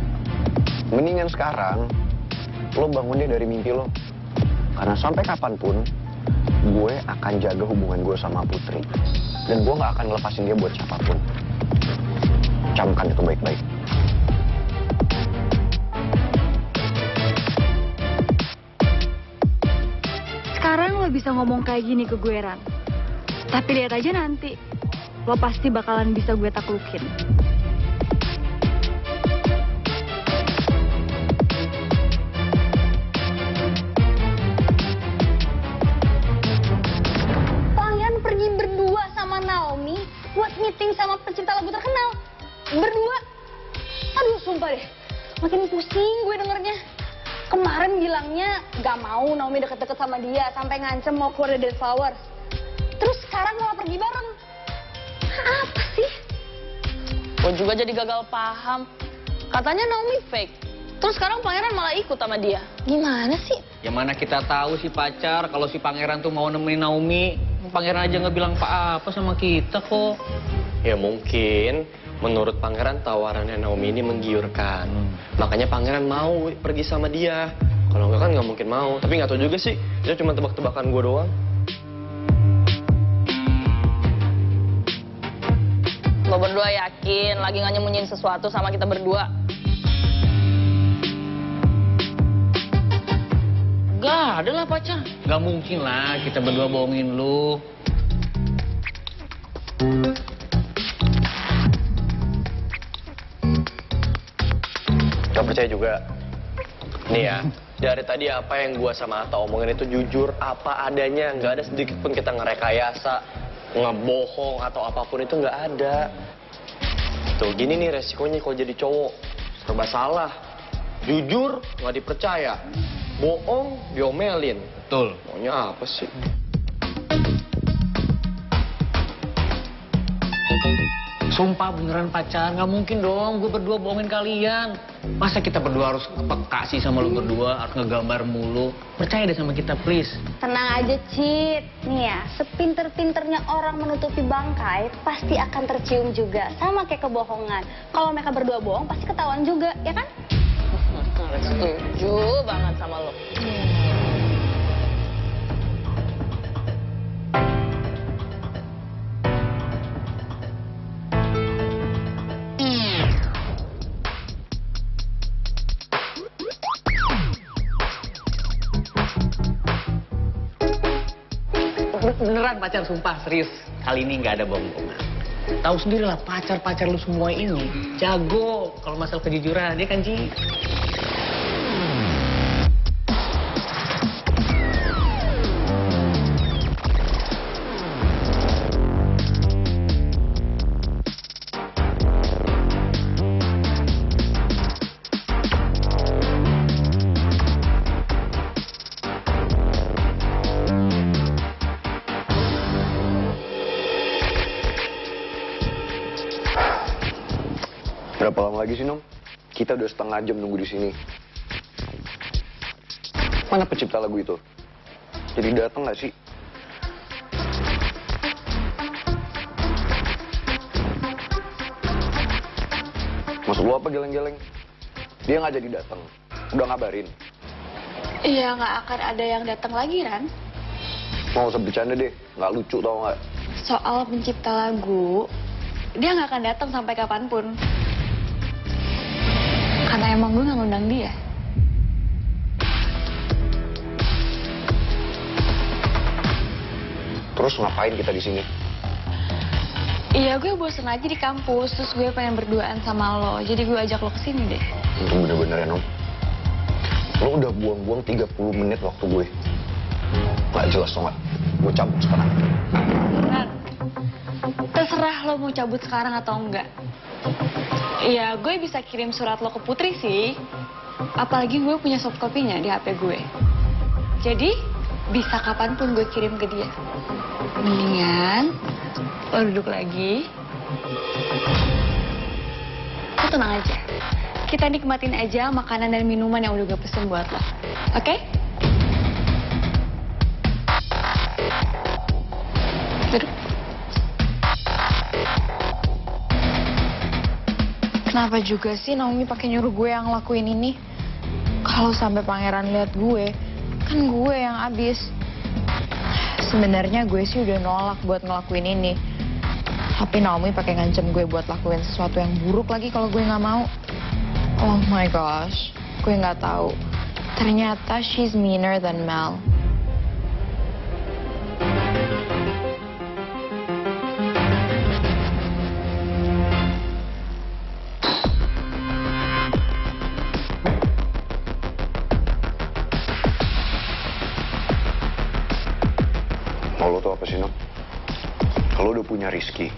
Mendingan sekarang lo bangun deh dari mimpi lo. Karena sampai kapanpun gue akan jaga hubungan gue sama Putri. Dan gue gak akan ngelepasin dia buat siapapun. Camkan itu baik-baik. Sekarang lo bisa ngomong kayak gini ke gue, Ran. Tapi lihat aja nanti, lo pasti bakalan bisa gue taklukin. Pangeran pergi berdua sama Naomi buat meeting sama pencipta lagu terkenal. Berdua. Aduh, sumpah deh. Makin pusing gue dengernya. Kemarin bilangnya gak mau Naomi deket-deket sama dia sampai ngancem mau keluar dari Flowers. Terus sekarang malah pergi bareng. Apa sih? Gue juga jadi gagal paham. Katanya Naomi fake. Terus sekarang pangeran malah ikut sama dia. Gimana sih? Ya mana kita tahu si pacar kalau si pangeran tuh mau nemenin Naomi. Pangeran aja nggak bilang apa sama kita kok. Ya mungkin menurut pangeran tawarannya Naomi ini menggiurkan. Makanya pangeran mau pergi sama dia. Kalau enggak kan nggak mungkin mau. Tapi nggak tahu juga sih. Itu cuma tebak-tebakan gue doang. Lo berdua yakin lagi nggak nyembunyiin sesuatu sama kita berdua? Gak ada lah pacar. Gak mungkin lah kita berdua bohongin lu. Gak percaya juga. Nih ya, dari tadi apa yang gua sama Atta omongin itu jujur apa adanya. Nggak ada sedikit pun kita ngerekayasa, ngebohong atau apapun itu nggak ada. Tuh gini nih resikonya kalau jadi cowok. Serba salah. Jujur nggak dipercaya. Bohong diomelin. Betul. Maunya apa sih? Sumpah beneran pacar, nggak mungkin dong gue berdua bohongin kalian. Masa kita berdua harus peka sih sama lu berdua, harus ngegambar mulu. Percaya deh sama kita, please. Tenang aja, Cid. Nih ya, sepinter-pinternya orang menutupi bangkai pasti akan tercium juga. Sama kayak kebohongan. Kalau mereka berdua bohong pasti ketahuan juga, ya kan? Setuju banget sama lo. Beneran pacar, sumpah serius. Kali ini nggak ada bohong-bohongan. Tahu sendiri lah pacar-pacar lu semua ini jago kalau masalah kejujuran, ya kan Ci? Berapa lama lagi sih, Nom? Kita udah setengah jam nunggu di sini. Mana pencipta lagu itu? Jadi datang nggak sih? Maksud lu apa geleng-geleng? Dia nggak jadi datang. Udah ngabarin. Iya, nggak akan ada yang datang lagi, Ran. Mau usah bercanda deh. Nggak lucu tau nggak? Soal pencipta lagu, dia nggak akan datang sampai kapanpun. Karena emang gue nggak ngundang dia. Terus ngapain kita di sini? Iya, gue bosen aja di kampus, terus gue pengen berduaan sama lo. Jadi gue ajak lo kesini deh. Itu bener-bener ya, Nom. Lo udah buang-buang 30 menit waktu gue. Nggak jelas tau nggak? Gue cabut sekarang. Ran, terserah lo mau cabut sekarang atau enggak. Iya, gue bisa kirim surat lo ke Putri sih. Apalagi gue punya soft copy-nya di HP gue. Jadi, bisa kapanpun gue kirim ke dia. Mendingan, lo duduk lagi. Lo tenang aja. Kita nikmatin aja makanan dan minuman yang udah gue pesen buat lo. Oke? Duduk. Kenapa juga sih Naomi pakai nyuruh gue yang ngelakuin ini? Kalau sampai pangeran lihat gue, kan gue yang abis. Sebenarnya gue sih udah nolak buat ngelakuin ini. Tapi Naomi pakai ngancem gue buat lakuin sesuatu yang buruk lagi kalau gue nggak mau. Oh my gosh, gue nggak tahu. Ternyata she's meaner than Mel. Mau lo tuh apa sih, Nom? Kalau udah punya Rizky,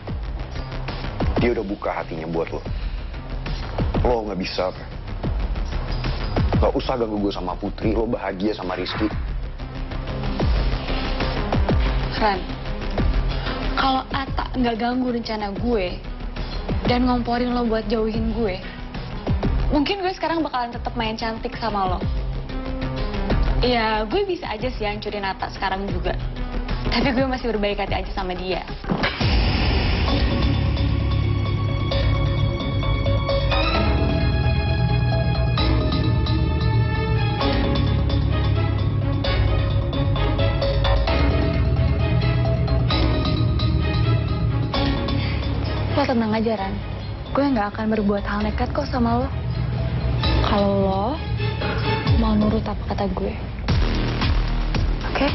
dia udah buka hatinya buat lo. Lo nggak bisa, apa? Gak usah ganggu gue sama Putri, lo bahagia sama Rizky. Ran, kalau Atta nggak ganggu rencana gue dan ngomporin lo buat jauhin gue, mungkin gue sekarang bakalan tetap main cantik sama lo. Ya, gue bisa aja sih hancurin Atta sekarang juga. Tapi gue masih berbaik hati aja sama dia. Lo tenang aja, Ran. Gue nggak akan berbuat hal nekat kok sama lo. Kalau lo mau nurut apa kata gue. Oke?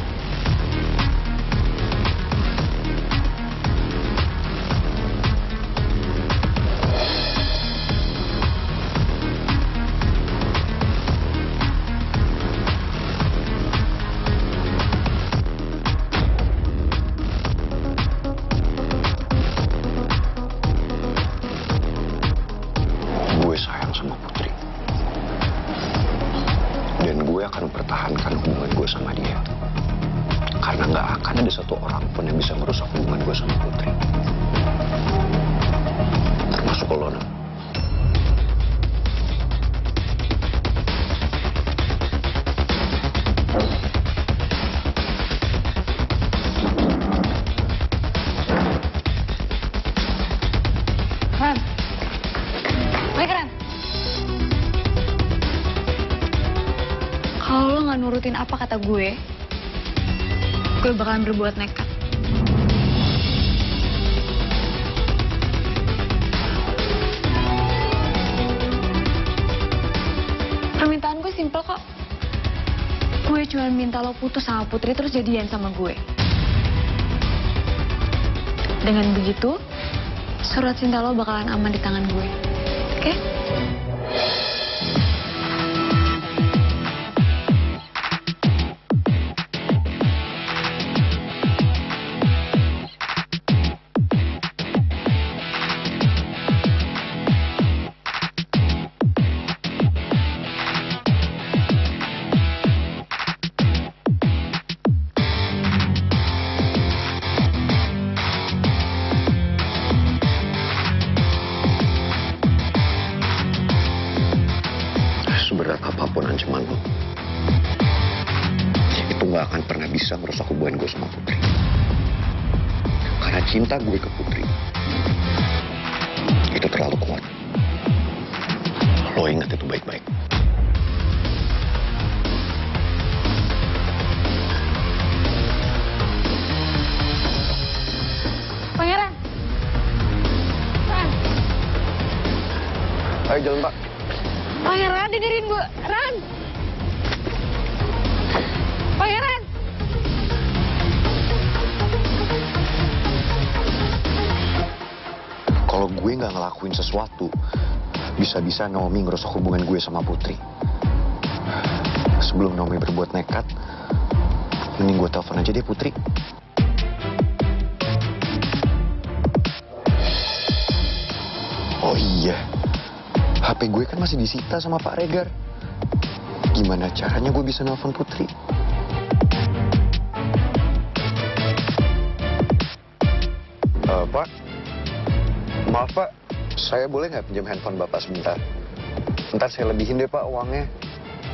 Gue sayang sama Putri. Dan gue akan mempertahankan hubungan gue sama dia. Karena nggak akan ada satu orang pun yang bisa merusak hubungan gue sama Putri. Termasuk lo, Nom. Ran. Baik, Ran. Kalau lo nggak nurutin apa kata gue bakalan berbuat nekat. Permintaan gue simpel kok. Gue cuma minta lo putus sama Putri terus jadian sama gue. Dengan begitu, surat cinta lo bakalan aman di tangan gue. Oke? Seberat apapun ancaman lo, itu nggak akan pernah bisa merusak hubungan gue sama Putri. Karena cinta gue ke Putri itu terlalu kuat. Lo ingat itu baik-baik. Pangeran. Ran. Ayo jalan, Pak. Pangeran, dengerin gue. Ran. Pangeran. Kalau gue nggak ngelakuin sesuatu, bisa-bisa Naomi ngerusak hubungan gue sama Putri. Sebelum Naomi berbuat nekat, mending gue telepon aja deh Putri. Oh iya, HP gue kan masih disita sama Pak Regar. Gimana caranya gue bisa nelpon Putri? Pak, maaf Pak, saya boleh nggak pinjam handphone Bapak sebentar? Ntar saya lebihin deh Pak uangnya.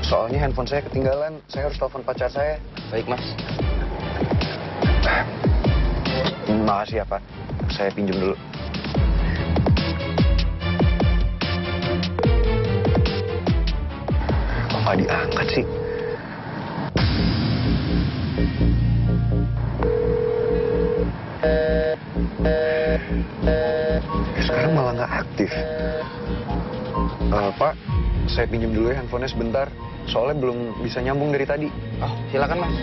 Soalnya handphone saya ketinggalan, saya harus telepon pacar saya. Baik, Mas. Makasih ya Pak, saya pinjam dulu. nggak diangkat sih? Sekarang malah nggak aktif. Pak, saya pinjam dulu ya handphonenya sebentar. Soalnya belum bisa nyambung dari tadi. Oh, silakan Mas.